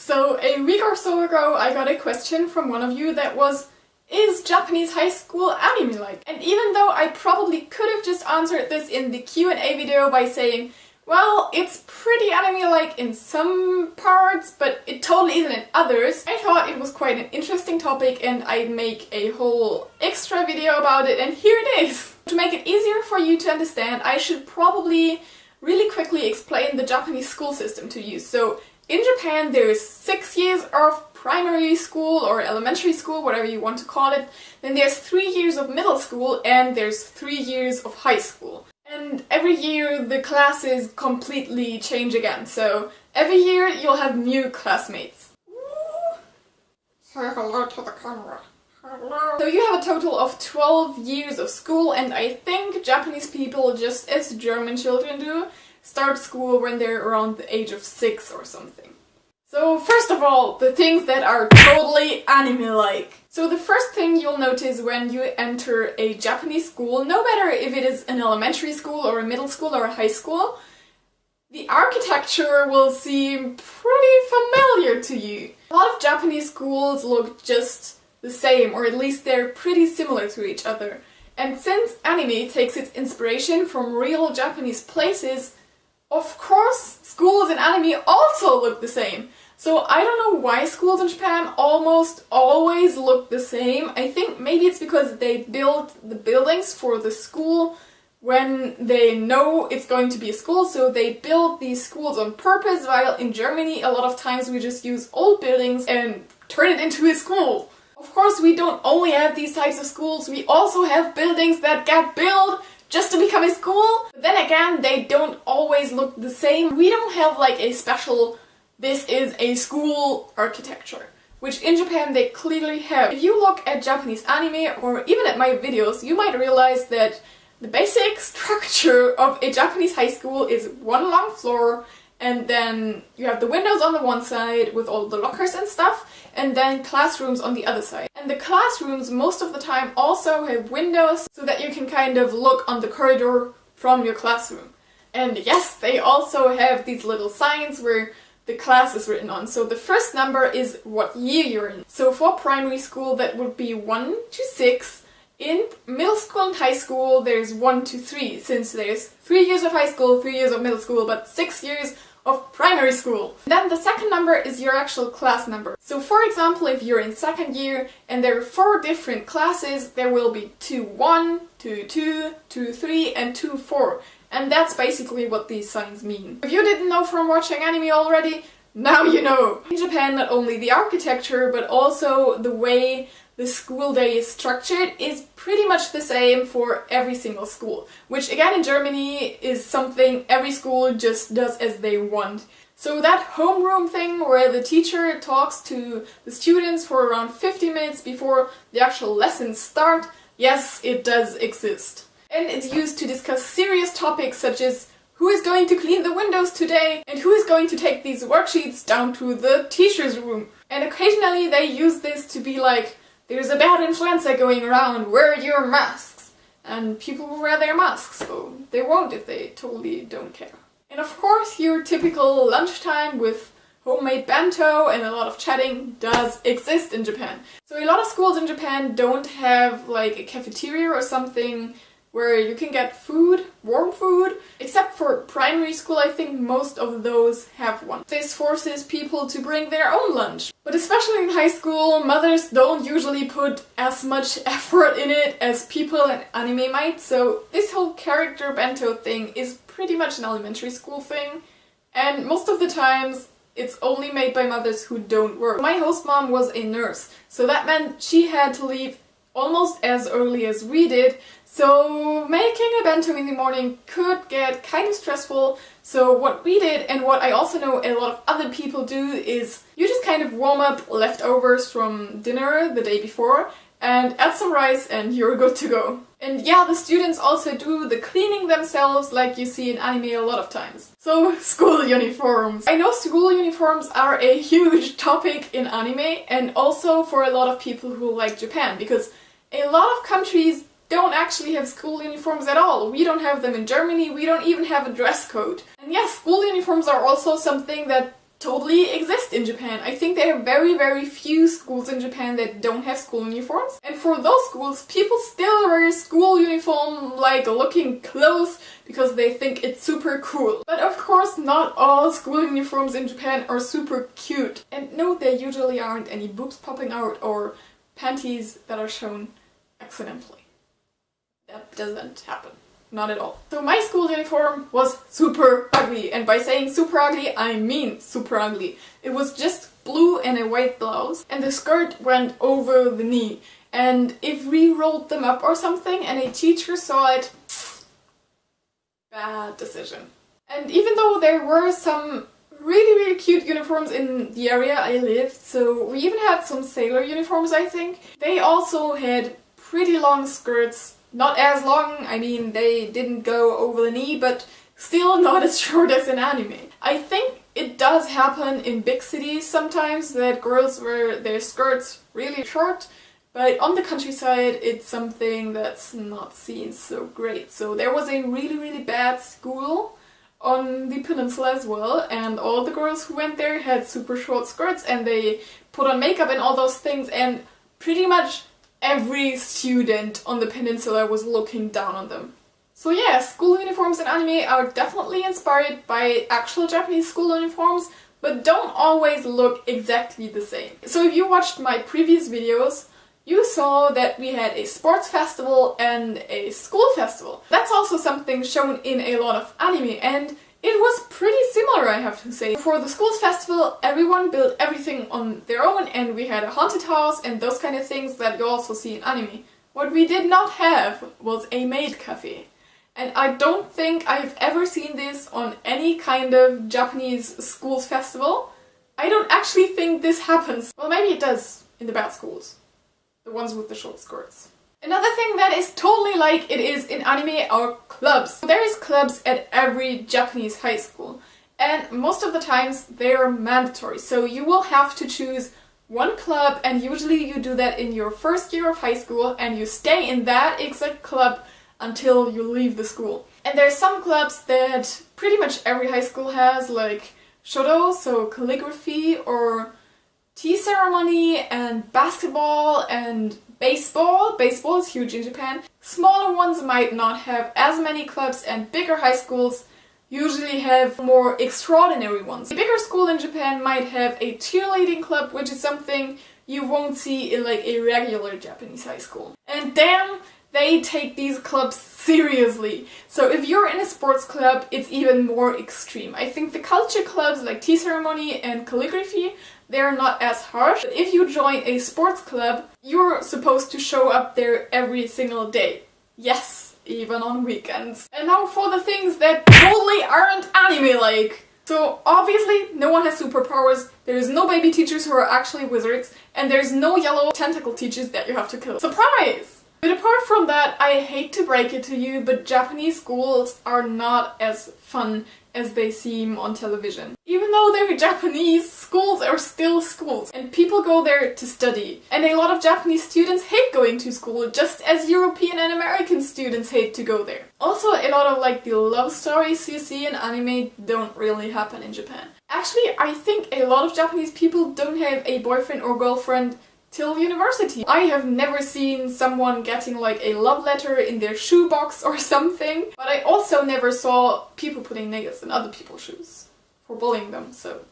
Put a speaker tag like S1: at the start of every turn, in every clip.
S1: So a week or so ago I got a question from one of you that was, is Japanese high school anime-like? And even though I probably could have just answered this in the Q&A video by saying, well, it's pretty anime-like in some parts, but it totally isn't in others, I thought it was quite an interesting topic and I'd make a whole extra video about it, and here it is! To make it easier for you to understand, I should probably really quickly explain the Japanese school system to you. So, in Japan there is 6 years of primary school or elementary school, whatever you want to call it. Then there's 3 years of middle school and there's 3 years of high school. And every year the classes completely change again. So every year you'll have new classmates.
S2: Say hello to the camera. Hello.
S1: So you have a total of 12 years of school, and I think Japanese people, just as German children do, start school when they're around the age of 6 or something. So first of all, the things that are totally anime-like. So the first thing you'll notice when you enter a Japanese school, no matter if it is an elementary school or a middle school or a high school, the architecture will seem pretty familiar to you. A lot of Japanese schools look just the same, or at least they're pretty similar to each other. And since anime takes its inspiration from real Japanese places, of course, schools in anime also look the same. So I don't know why schools in Japan almost always look the same. I think maybe it's because they build the buildings for the school when they know it's going to be a school, so they build these schools on purpose, while in Germany a lot of times we just use old buildings and turn it into a school. Of course, we don't only have these types of schools, we also have buildings that get built just to become a school. But then again, they don't always look the same. We don't have like a special, this is a school architecture, which in Japan they clearly have. If you look at Japanese anime or even at my videos, you might realize that the basic structure of a Japanese high school is one long floor, and then you have the windows on the one side with all the lockers and stuff, and then classrooms on the other side. And the classrooms most of the time also have windows so that you can kind of look on the corridor from your classroom. And yes, they also have these little signs where the class is written on. So the first number is what year you're in. So for primary school that would be 1 to 6. In middle school and high school there's 1 to 3, since there's 3 years of high school, 3 years of middle school, but 6 years of primary school. Then the second number is your actual class number. So for example, if you're in second year and there are 4 different classes, there will be 2-1, 2-2, 2-3 and 2-4. And that's basically what these signs mean. If you didn't know from watching anime already, now you know! In Japan, not only the architecture, but also the way the school day is structured is pretty much the same for every single school. Which again in Germany is something every school just does as they want. So that homeroom thing where the teacher talks to the students for around 50 minutes before the actual lessons start, yes, it does exist. And it's used to discuss serious topics such as who is going to clean the windows today and who is going to take these worksheets down to the teacher's room. And occasionally they use this to be like, there's a bad influenza going around, wear your masks. And people will wear their masks, so they won't if they totally don't care. And of course your typical lunchtime with homemade bento and a lot of chatting does exist in Japan. So a lot of schools in Japan don't have like a cafeteria or something where you can get food, warm food, except for primary school. I think most of those have one. This forces people to bring their own lunch. But especially in high school, mothers don't usually put as much effort in it as people in anime might, so this whole character bento thing is pretty much an elementary school thing, and most of the times it's only made by mothers who don't work. My host mom was a nurse, so that meant she had to leave almost as early as we did, so making a bento in the morning could get kind of stressful. So what we did, and what I also know a lot of other people do, is you just kind of warm up leftovers from dinner the day before and add some rice and you're good to go. And yeah, the students also do the cleaning themselves like you see in anime a lot of times. So, school uniforms. I know school uniforms are a huge topic in anime, and also for a lot of people who like Japan, because a lot of countries don't actually have school uniforms at all. We don't have them in Germany, we don't even have a dress code. And yes, school uniforms are also something that totally exist in Japan. I think there are very, very few schools in Japan that don't have school uniforms. And for those schools, people still wear school uniform, like looking clothes, because they think it's super cool. But of course, not all school uniforms in Japan are super cute. And no, there usually aren't any boobs popping out or panties that are shown accidentally. That doesn't happen. Not at all. So my school uniform was super ugly, and by saying super ugly, I mean super ugly. It was just blue and a white blouse, and the skirt went over the knee. And if we rolled them up or something and a teacher saw it, bad decision. And even though there were some really, really cute uniforms in the area I lived, so we even had some sailor uniforms, I think, they also had pretty long skirts. Not as long, I mean, they didn't go over the knee, but still not as short as in anime. I think it does happen in big cities sometimes that girls wear their skirts really short, but on the countryside it's something that's not seen so great. So there was a really, really bad school on the peninsula as well, and all the girls who went there had super short skirts and they put on makeup and all those things, and pretty much every student on the peninsula was looking down on them. So yeah, school uniforms in anime are definitely inspired by actual Japanese school uniforms, but don't always look exactly the same. So if you watched my previous videos, you saw that we had a sports festival and a school festival. That's also something shown in a lot of anime, and it was pretty similar, I have to say. For the schools festival, everyone built everything on their own, and we had a haunted house and those kind of things that you also see in anime. What we did not have was a maid cafe. And I don't think I've ever seen this on any kind of Japanese schools festival. I don't actually think this happens. Well, maybe it does in the bad schools. The ones with the short skirts. Another thing that is totally like it is in anime are clubs. There is clubs at every Japanese high school, and most of the times they are mandatory. So you will have to choose one club, and usually you do that in your first year of high school, and you stay in that exact club until you leave the school. And there are some clubs that pretty much every high school has, like shodo, so calligraphy, or tea ceremony, and basketball, and baseball. Baseball is huge in Japan. Smaller ones might not have as many clubs, and bigger high schools usually have more extraordinary ones. A bigger school in Japan might have a cheerleading club, which is something you won't see in like a regular Japanese high school. And damn, they take these clubs seriously. So if you're in a sports club, it's even more extreme. I think the culture clubs like tea ceremony and calligraphy, they're not as harsh. But if you join a sports club, you're supposed to show up there every single day. Yes, even on weekends. And now for the things that totally aren't anime-like. So obviously no one has superpowers, there's no baby teachers who are actually wizards, and there's no yellow tentacle teachers that you have to kill. Surprise! But apart from that, I hate to break it to you, but Japanese schools are not as fun as they seem on television. Even though they're Japanese, schools are still schools, and people go there to study. And a lot of Japanese students hate going to school, just as European and American students hate to go there. Also, a lot of like the love stories you see in anime don't really happen in Japan. Actually, I think a lot of Japanese people don't have a boyfriend or girlfriend till university. I have never seen someone getting like a love letter in their shoebox or something, but I also never saw people putting nails in other people's shoes for bullying them, so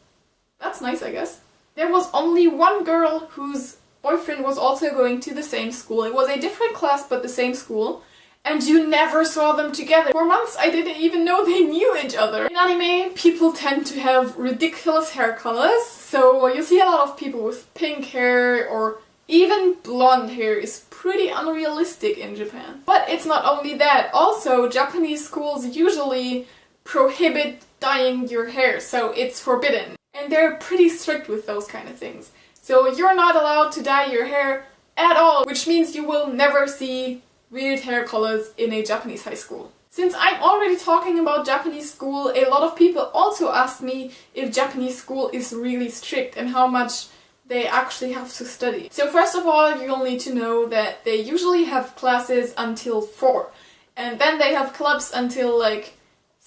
S1: that's nice, I guess. There was only one girl whose boyfriend was also going to the same school. It was a different class but the same school, and you never saw them together. For months I didn't even know they knew each other. In anime, people tend to have ridiculous hair colors, so you see a lot of people with pink hair or even blonde hair is pretty unrealistic in Japan. But it's not only that, also Japanese schools usually prohibit dyeing your hair, so it's forbidden. And they're pretty strict with those kind of things. So you're not allowed to dye your hair at all, which means you will never see weird hair colors in a Japanese high school. Since I'm already talking about Japanese school, a lot of people also ask me if Japanese school is really strict and how much they actually have to study. So first of all, you'll need to know that they usually have classes until 4, and then they have clubs until like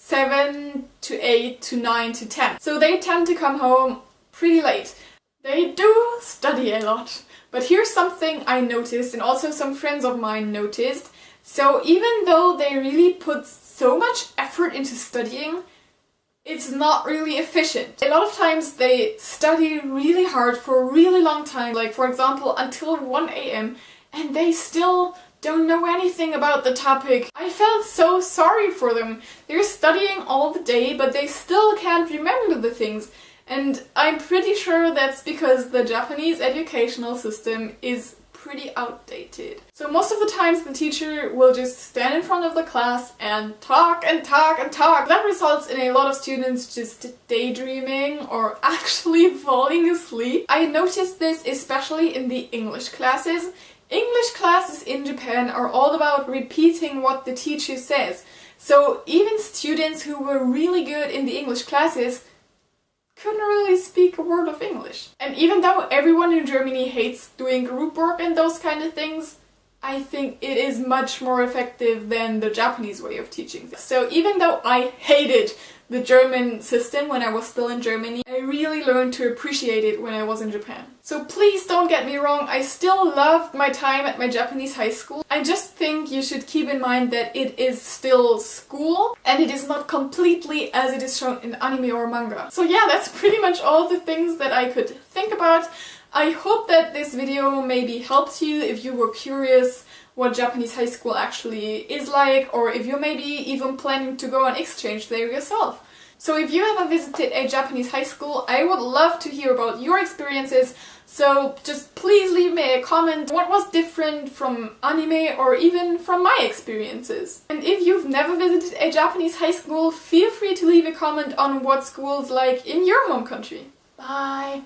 S1: 7 to 8 to 9 to 10. So they tend to come home pretty late. They do study a lot. But here's something I noticed, and also some friends of mine noticed. So even though they really put so much effort into studying, it's not really efficient. A lot of times they study really hard for a really long time, like for example until 1 a.m. and they still don't know anything about the topic. I felt so sorry for them. They're studying all the day, but they still can't remember the things. And I'm pretty sure that's because the Japanese educational system is pretty outdated. So most of the times the teacher will just stand in front of the class and talk and talk and talk. That results in a lot of students just daydreaming or actually falling asleep. I noticed this especially in the English classes. English classes in Japan are all about repeating what the teacher says. So even students who were really good in the English classes couldn't really speak a word of English. And even though everyone in Germany hates doing group work and those kind of things, I think it is much more effective than the Japanese way of teaching. So even though I hated the German system when I was still in Germany, I really learned to appreciate it when I was in Japan. So please don't get me wrong, I still loved my time at my Japanese high school. I just think you should keep in mind that it is still school and it is not completely as it is shown in anime or manga. So yeah, that's pretty much all the things that I could think about. I hope that this video maybe helped you if you were curious what Japanese high school actually is like, or if you're maybe even planning to go on exchange there yourself. So if you ever visited a Japanese high school, I would love to hear about your experiences. So just please leave me a comment what was different from anime or even from my experiences. And if you've never visited a Japanese high school, feel free to leave a comment on what school's like in your home country. Bye!